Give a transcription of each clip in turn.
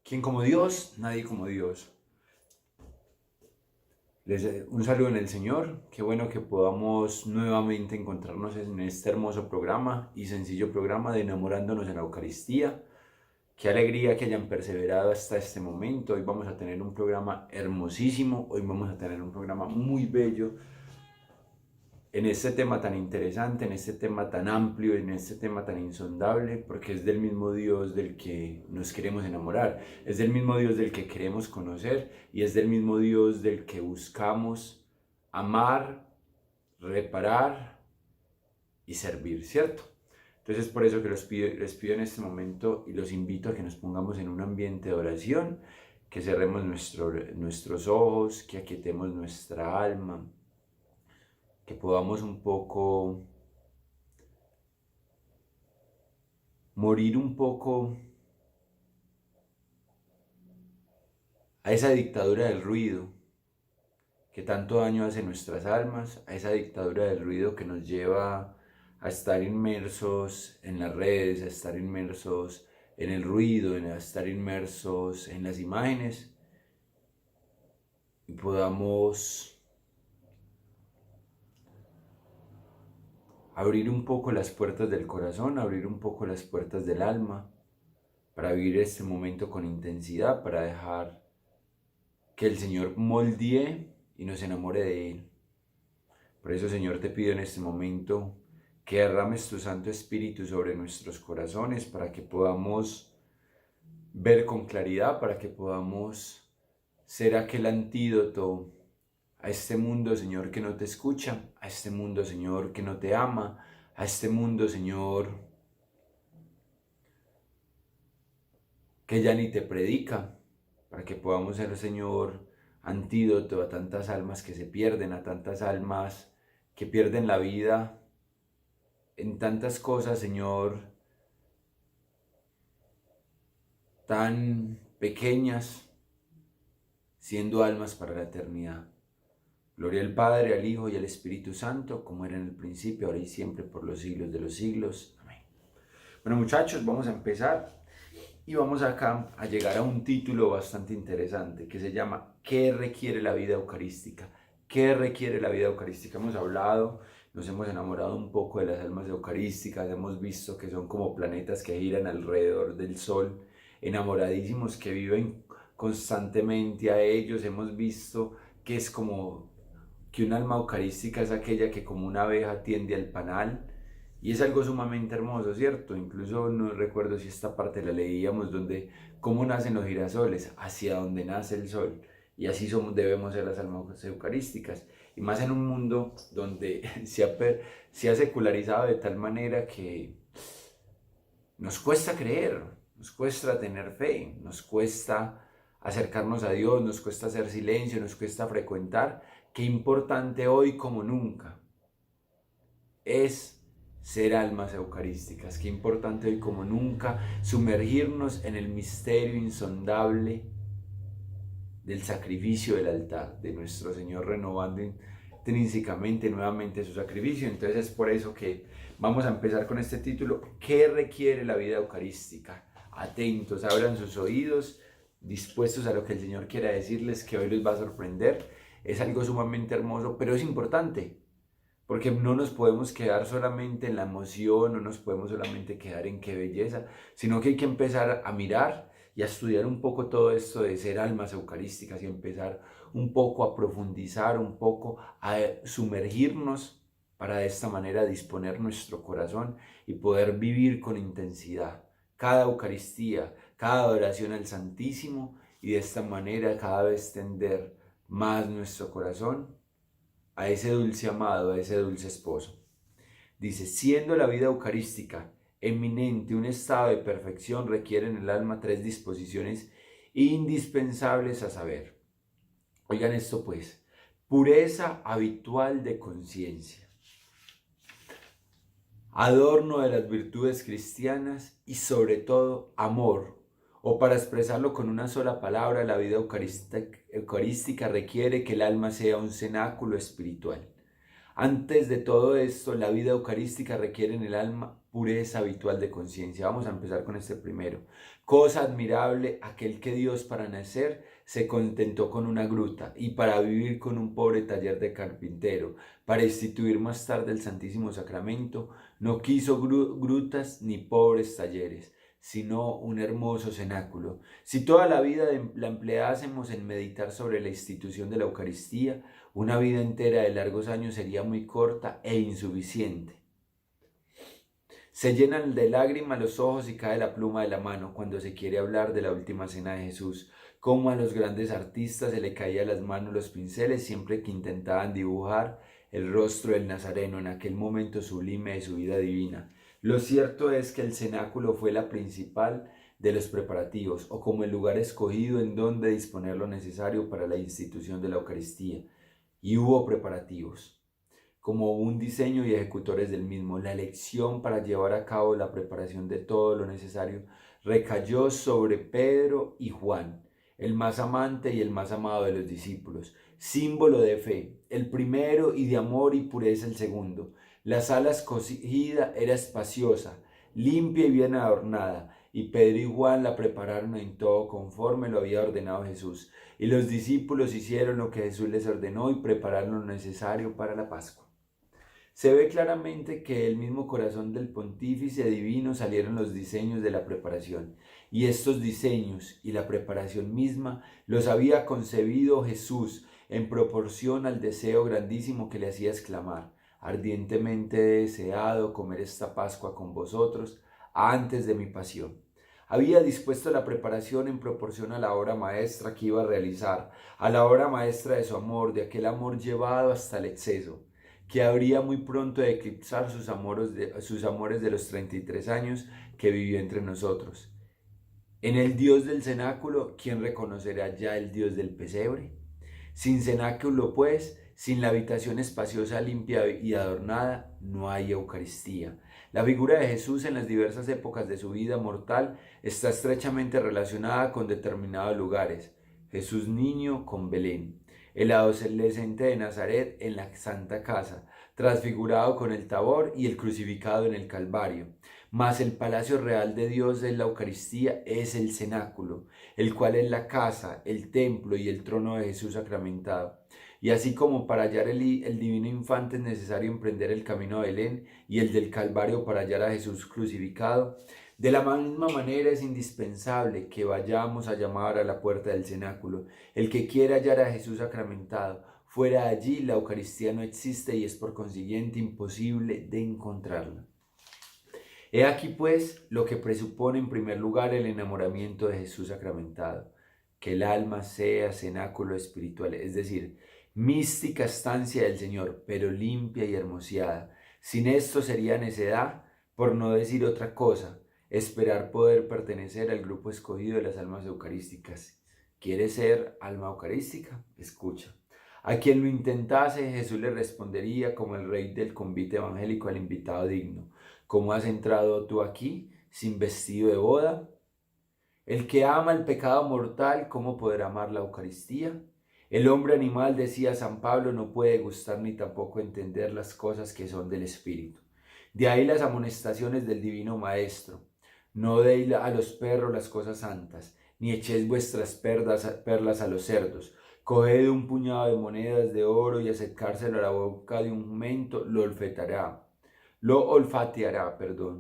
¿Quién como Dios? Nadie como Dios. Un saludo en el Señor. Qué bueno que podamos nuevamente encontrarnos en este hermoso programa y sencillo programa de Enamorándonos en la Eucaristía. Qué alegría que hayan perseverado hasta este momento. Hoy vamos a tener un programa hermosísimo. Hoy vamos a tener un programa muy bello en este tema tan interesante, en este tema tan amplio, en este tema tan insondable, porque es del mismo Dios del que nos queremos enamorar, es del mismo Dios del que queremos conocer y es del mismo Dios del que buscamos amar, reparar y servir, ¿cierto? Entonces es por eso que les pido en este momento y los invito a que nos pongamos en un ambiente de oración, que cerremos nuestros ojos, que aquietemos nuestra alma, que podamos un poco morir un poco a esa dictadura del ruido que tanto daño hace en nuestras almas, a esa dictadura del ruido que nos lleva a estar inmersos en las redes, a estar inmersos en el ruido, a estar inmersos en las imágenes y podamos abrir un poco las puertas del corazón, abrir un poco las puertas del alma para vivir este momento con intensidad, para dejar que el Señor moldee y nos enamore de Él. Por eso, Señor, te pido en este momento que derrames tu Santo Espíritu sobre nuestros corazones para que podamos ver con claridad, para que podamos ser aquel antídoto a este mundo, Señor, que no te escucha, a este mundo, Señor, que no te ama, a este mundo, Señor, que ya ni te predica, para que podamos ser, Señor, antídoto a tantas almas que se pierden, a tantas almas que pierden la vida en tantas cosas, Señor, tan pequeñas, siendo almas para la eternidad. Gloria al Padre, al Hijo y al Espíritu Santo, como era en el principio, ahora y siempre, por los siglos de los siglos. Amén. Bueno, muchachos, vamos a empezar y vamos acá a llegar a un título bastante interesante que se llama ¿Qué requiere la vida eucarística? ¿Qué requiere la vida eucarística? Hemos hablado, nos hemos enamorado un poco de las almas eucarísticas, hemos visto que son como planetas que giran alrededor del Sol, enamoradísimos que viven constantemente a ellos, hemos visto que es como que un alma eucarística es aquella que como una abeja tiende al panal, y es algo sumamente hermoso, ¿cierto? Incluso no recuerdo si esta parte la leíamos, donde cómo nacen los girasoles, hacia donde nace el sol. Y así somos, debemos ser las almas eucarísticas. Y más en un mundo donde se ha secularizado de tal manera que nos cuesta creer, nos cuesta tener fe, nos cuesta acercarnos a Dios, nos cuesta hacer silencio, nos cuesta frecuentar. Qué importante hoy como nunca es ser almas eucarísticas. Qué importante hoy como nunca sumergirnos en el misterio insondable del sacrificio del altar, de nuestro Señor renovando intrínsecamente nuevamente su sacrificio. Entonces es por eso que vamos a empezar con este título: ¿Qué requiere la vida eucarística? Atentos, abran sus oídos, dispuestos a lo que el Señor quiera decirles, que hoy les va a sorprender. Es algo sumamente hermoso, pero es importante, porque no nos podemos quedar solamente en la emoción, no nos podemos solamente quedar en qué belleza, sino que hay que empezar a mirar y a estudiar un poco todo esto de ser almas eucarísticas y empezar un poco a profundizar, un poco a sumergirnos para de esta manera disponer nuestro corazón y poder vivir con intensidad cada Eucaristía, cada adoración al Santísimo, y de esta manera cada vez tender más nuestro corazón a ese dulce amado, a ese dulce esposo. Dice: siendo la vida eucarística eminente, un estado de perfección, requiere en el alma tres disposiciones indispensables, a saber, oigan esto pues: pureza habitual de conciencia, adorno de las virtudes cristianas y sobre todo amor, o para expresarlo con una sola palabra, la vida eucarística requiere que el alma sea un cenáculo espiritual. Antes de todo esto, la vida eucarística requiere en el alma pureza habitual de conciencia. Vamos a empezar con este primero. Cosa admirable, aquel que Dios para nacer se contentó con una gruta y para vivir con un pobre taller de carpintero, para instituir más tarde el Santísimo Sacramento, no quiso grutas ni pobres talleres, sino un hermoso cenáculo. Si toda la vida la empleásemos en meditar sobre la institución de la Eucaristía, una vida entera de largos años sería muy corta e insuficiente. Se llenan de lágrimas los ojos y cae la pluma de la mano cuando se quiere hablar de la última cena de Jesús, como a los grandes artistas se le caía de las manos los pinceles siempre que intentaban dibujar el rostro del Nazareno en aquel momento sublime de su vida divina. Lo cierto es que el cenáculo fue la principal de los preparativos, o como el lugar escogido en donde disponer lo necesario para la institución de la Eucaristía. Y hubo preparativos, como un diseño y ejecutores del mismo. La elección para llevar a cabo la preparación de todo lo necesario recayó sobre Pedro y Juan, el más amante y el más amado de los discípulos, símbolo de fe, el primero, y de amor y pureza el segundo. La sala escogida era espaciosa, limpia y bien adornada, y Pedro y Juan la prepararon en todo conforme lo había ordenado Jesús. Y los discípulos hicieron lo que Jesús les ordenó y prepararon lo necesario para la Pascua. Se ve claramente que del mismo corazón del pontífice divino salieron los diseños de la preparación, y estos diseños y la preparación misma los había concebido Jesús en proporción al deseo grandísimo que le hacía exclamar: ardientemente he deseado comer esta Pascua con vosotros antes de mi pasión. Había dispuesto la preparación en proporción a la obra maestra que iba a realizar, a la obra maestra de su amor, de aquel amor llevado hasta el exceso, que habría muy pronto de eclipsar sus amores de los 33 años que vivió entre nosotros. En el Dios del cenáculo, ¿quién reconocerá ya el Dios del pesebre? Sin cenáculo, pues, sin la habitación espaciosa, limpia y adornada, no hay Eucaristía. La figura de Jesús en las diversas épocas de su vida mortal está estrechamente relacionada con determinados lugares. Jesús niño con Belén, el adolescente de Nazaret en la Santa Casa, transfigurado con el Tabor y el crucificado en el Calvario. Mas el palacio real de Dios en la Eucaristía es el cenáculo, el cual es la casa, el templo y el trono de Jesús sacramentado. Y así como para hallar el divino infante es necesario emprender el camino a Belén y el del Calvario para hallar a Jesús crucificado, de la misma manera es indispensable que vayamos a llamar a la puerta del cenáculo. El que quiera hallar a Jesús sacramentado, fuera de allí la Eucaristía no existe y es por consiguiente imposible de encontrarla. He aquí pues lo que presupone en primer lugar el enamoramiento de Jesús sacramentado: que el alma sea cenáculo espiritual, es decir, mística estancia del Señor, pero limpia y hermoseada. Sin esto sería necedad, por no decir otra cosa, esperar poder pertenecer al grupo escogido de las almas eucarísticas. ¿Quieres ser alma eucarística? Escucha. A quien lo intentase, Jesús le respondería como el rey del convite evangélico al invitado digno: ¿cómo has entrado tú aquí sin vestido de boda? El que ama el pecado mortal, ¿cómo podrá amar la Eucaristía? El hombre animal, decía San Pablo, no puede gustar ni tampoco entender las cosas que son del Espíritu. De ahí las amonestaciones del Divino Maestro: no deis a los perros las cosas santas, ni echéis vuestras perlas a los cerdos. Coged un puñado de monedas de oro y acercárselo a la boca de un jumento, lo olfateará,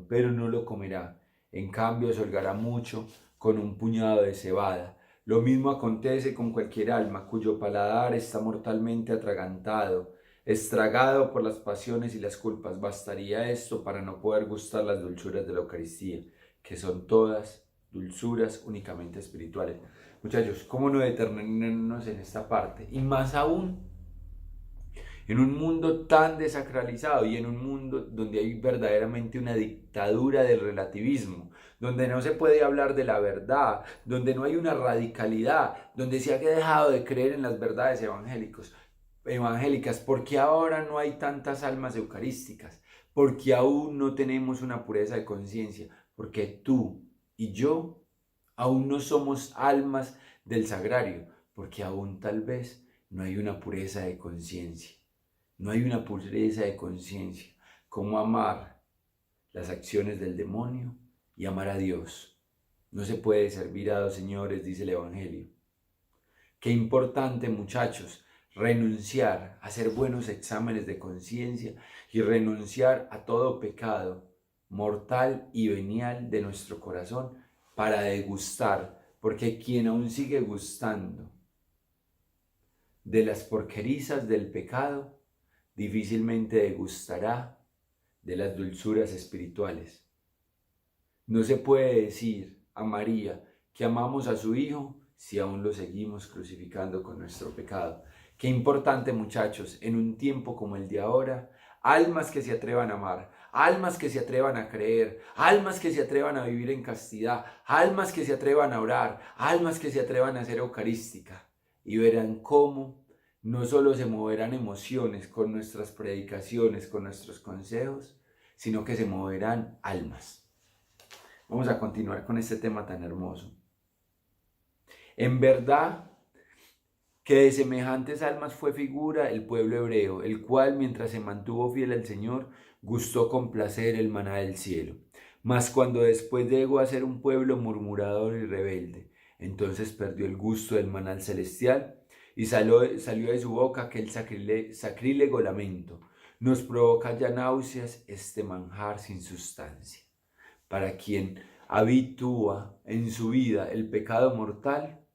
pero no lo comerá. En cambio, se holgará mucho con un puñado de cebada. Lo mismo acontece con cualquier alma cuyo paladar está mortalmente atragantado, estragado por las pasiones y las culpas. Bastaría esto para no poder gustar las dulzuras de la Eucaristía, que son todas dulzuras únicamente espirituales. Muchachos, ¿cómo no detenernos en esta parte? Y más aún, en un mundo tan desacralizado y en un mundo donde hay verdaderamente una dictadura del relativismo, donde no se puede hablar de la verdad, donde no hay una radicalidad, donde se ha dejado de creer en las verdades evangélicas, porque ahora no hay tantas almas eucarísticas, porque aún no tenemos una pureza de conciencia, porque tú y yo aún no somos almas del sagrario, porque aún tal vez no hay una pureza de conciencia. No hay una pureza de conciencia. ¿Cómo amar las acciones del demonio y amar a Dios? No se puede servir a dos señores, dice el Evangelio. Qué importante, muchachos, renunciar, hacer buenos exámenes de conciencia y renunciar a todo pecado mortal y venial de nuestro corazón para degustar, porque quien aún sigue gustando de las porquerizas del pecado, difícilmente degustará de las dulzuras espirituales. No se puede decir a María que amamos a su Hijo si aún lo seguimos crucificando con nuestro pecado. Qué importante, muchachos, en un tiempo como el de ahora, almas que se atrevan a amar, almas que se atrevan a creer, almas que se atrevan a vivir en castidad, almas que se atrevan a orar, almas que se atrevan a ser eucarística, y verán cómo no solo se moverán emociones con nuestras predicaciones, con nuestros consejos, sino que se moverán almas. Vamos a continuar con este tema tan hermoso. En verdad que de semejantes almas fue figura el pueblo hebreo, el cual, mientras se mantuvo fiel al Señor, gustó con placer el maná del cielo. Mas cuando después llegó a ser un pueblo murmurador y rebelde, entonces perdió el gusto del maná celestial y salió de su boca aquel sacrílego lamento. Nos provoca ya náuseas este manjar sin sustancia. Para quien habitúa en su vida el pecado mortal,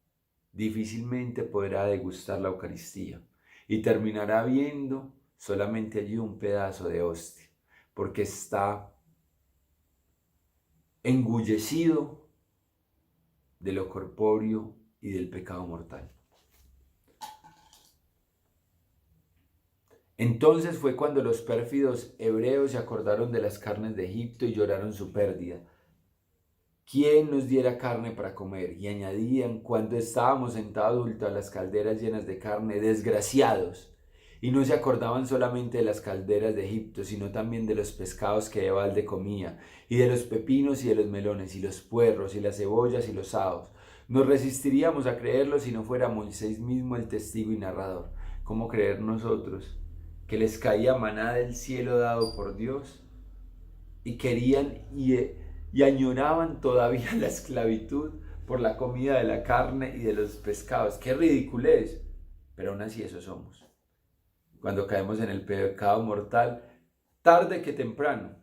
difícilmente podrá degustar la Eucaristía y terminará viendo solamente allí un pedazo de hostia, porque está engullecido de lo corpóreo y del pecado mortal. Entonces fue cuando los pérfidos hebreos se acordaron de las carnes de Egipto y lloraron su pérdida. ¿Quién nos diera carne para comer? Y añadían, cuando estábamos sentados junto a las calderas llenas de carne, desgraciados. Y no se acordaban solamente de las calderas de Egipto, sino también de los pescados que de balde comía, y de los pepinos y de los melones, y los puerros, y las cebollas y los ajos. Nos resistiríamos a creerlo si no fuera Moisés mismo el testigo y narrador. ¿Cómo creer nosotros que les caía maná del cielo dado por Dios? Y querían y añoraban todavía la esclavitud por la comida de la carne y de los pescados. ¡Qué ridiculez! Pero aún así eso somos. Cuando caemos en el pecado mortal, tarde que temprano,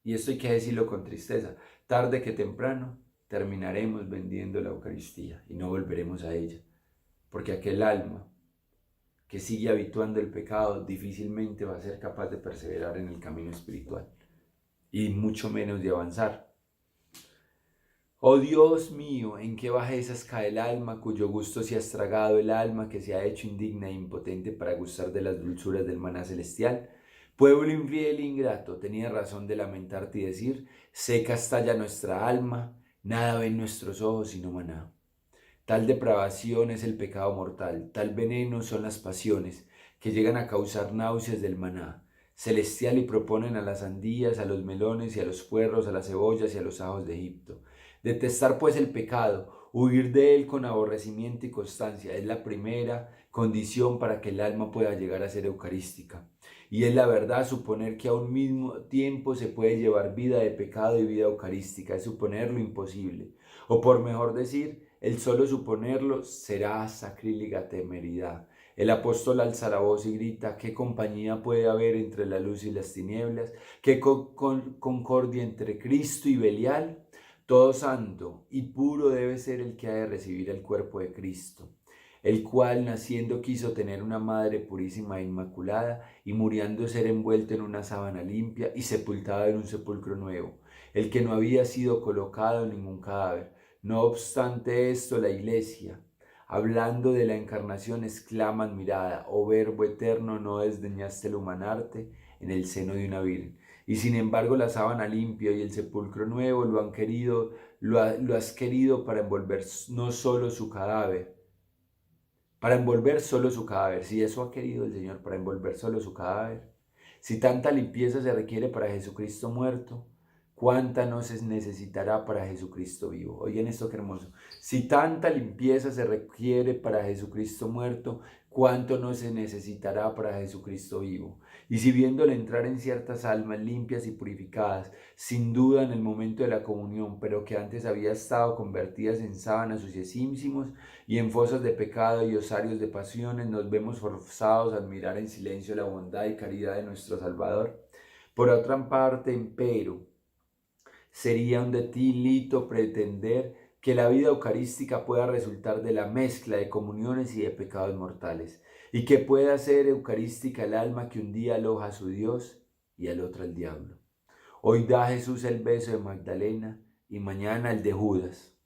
y esto hay que decirlo con tristeza, tarde que temprano terminaremos vendiendo la Eucaristía y no volveremos a ella. Porque aquel alma que sigue habituando el pecado difícilmente va a ser capaz de perseverar en el camino espiritual y mucho menos de avanzar. Oh Dios mío, ¿en qué bajezas cae el alma, cuyo gusto se ha estragado el alma, que se ha hecho indigna e impotente para gustar de las dulzuras del maná celestial? Pueblo infiel e ingrato, tenía razón de lamentarte y decir, seca está ya nuestra alma, nada ven nuestros ojos sino maná. Tal depravación es el pecado mortal, tal veneno son las pasiones, que llegan a causar náuseas del maná celestial y proponen a las sandías, a los melones y a los puerros, a las cebollas y a los ajos de Egipto. Detestar pues el pecado, huir de él con aborrecimiento y constancia, es la primera condición para que el alma pueda llegar a ser eucarística. Y es la verdad suponer que a un mismo tiempo se puede llevar vida de pecado y vida eucarística, es suponer lo imposible. O por mejor decir, el solo suponerlo será sacrílega temeridad. El apóstol alza la voz y grita, ¿qué compañía puede haber entre la luz y las tinieblas? ¿Qué concordia entre Cristo y Belial? Todo santo y puro debe ser el que ha de recibir el cuerpo de Cristo, el cual naciendo quiso tener una madre purísima e inmaculada, y muriendo ser envuelto en una sábana limpia y sepultado en un sepulcro nuevo, el que no había sido colocado en ningún cadáver. No obstante esto, la Iglesia, hablando de la encarnación, exclama admirada, oh Verbo eterno, no desdeñaste el humanarte en el seno de una virgen. Y sin embargo la sábana limpia y el sepulcro nuevo lo has querido para envolver no solo su cadáver, para envolver solo su cadáver. Si eso ha querido el Señor, para envolver solo su cadáver. Si tanta limpieza se requiere para Jesucristo muerto, ¿cuánta no se necesitará para Jesucristo vivo? Oigan esto qué hermoso. Si tanta limpieza se requiere para Jesucristo muerto, ¿cuánto no se necesitará para Jesucristo vivo? Y si viéndole entrar en ciertas almas limpias y purificadas, sin duda en el momento de la comunión, pero que antes había estado convertidas en sábanas suciísimos y en fosas de pecado y osarios de pasiones, nos vemos forzados a admirar en silencio la bondad y caridad de nuestro Salvador. Por otra parte, empero, sería un delito pretender que la vida eucarística pueda resultar de la mezcla de comuniones y de pecados mortales, y que pueda ser eucarística el alma que un día aloja a su Dios y al otro al diablo. Hoy da Jesús el beso de Magdalena y mañana el de Judas.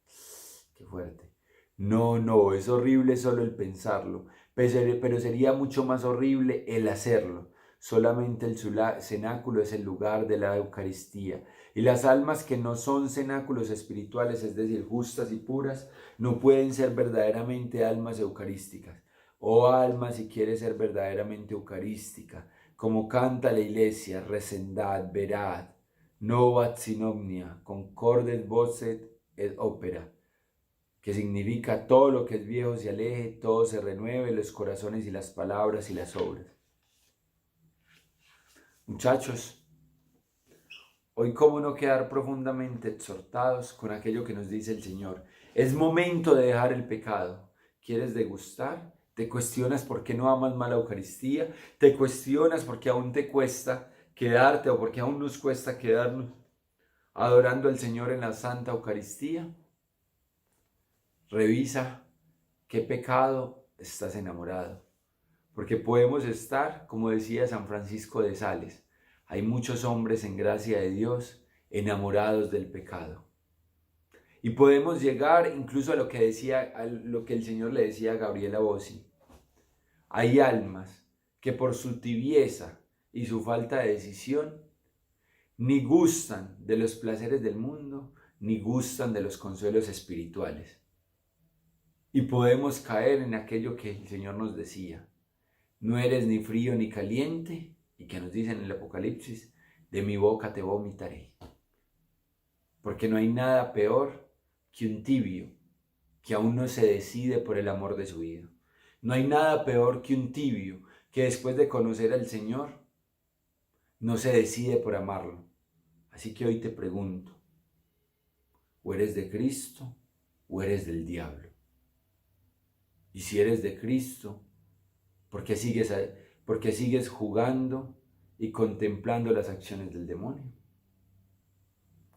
Qué fuerte. No, es horrible solo el pensarlo, pero sería mucho más horrible el hacerlo. Solamente el cenáculo es el lugar de la Eucaristía, y las almas que no son cenáculos espirituales, es decir, justas y puras, no pueden ser verdaderamente almas eucarísticas. Oh alma, si quieres ser verdaderamente eucarística, como canta la iglesia, recendad, verad, novat sin omnia, concordet vocet et opera, que significa todo lo que es viejo se aleje, todo se renueve, los corazones y las palabras y las obras. Muchachos, hoy cómo no quedar profundamente exhortados con aquello que nos dice el Señor. Es momento de dejar el pecado. ¿Quieres degustar? ¿Te cuestionas por qué no amas más la Eucaristía? ¿Te cuestionas por qué aún te cuesta quedarte o por qué aún nos cuesta quedarnos adorando al Señor en la Santa Eucaristía? Revisa qué pecado estás enamorado. Porque podemos estar, como decía San Francisco de Sales, hay muchos hombres en gracia de Dios enamorados del pecado. Y podemos llegar incluso a lo que el Señor le decía a Gabriela Bossi. Hay almas que por su tibieza y su falta de decisión ni gustan de los placeres del mundo, ni gustan de los consuelos espirituales. Y podemos caer en aquello que el Señor nos decía. No eres ni frío ni caliente, y que nos dice en el Apocalipsis, de mi boca te vomitaré. Porque no hay nada peor que un tibio que aún no se decide por el amor de su vida. No hay nada peor que un tibio que después de conocer al Señor no se decide por amarlo. Así que hoy te pregunto, ¿o eres de Cristo o eres del diablo? Y si eres de Cristo, ¿por qué sigues jugando y contemplando las acciones del demonio?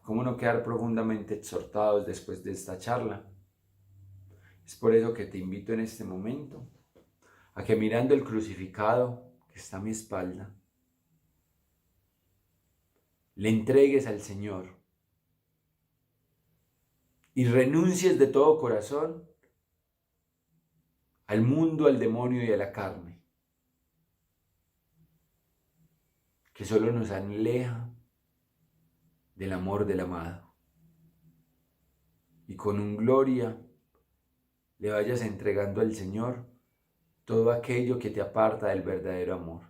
¿Cómo no quedar profundamente exhortados después de esta charla? Es por eso que te invito en este momento a que mirando el crucificado que está a mi espalda, le entregues al Señor y renuncies de todo corazón al mundo, al demonio y a la carne, que solo nos aleja del amor del amado. Y con un gloria le vayas entregando al Señor todo aquello que te aparta del verdadero amor.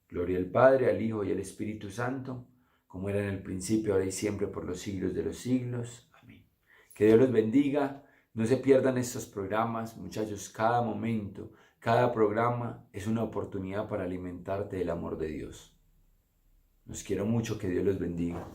Gloria al Padre, al Hijo y al Espíritu Santo, como era en el principio, ahora y siempre, por los siglos de los siglos. Amén. Que Dios los bendiga. No se pierdan estos programas, muchachos. Cada momento, cada programa es una oportunidad para alimentarte del amor de Dios. Los quiero mucho. Que Dios los bendiga.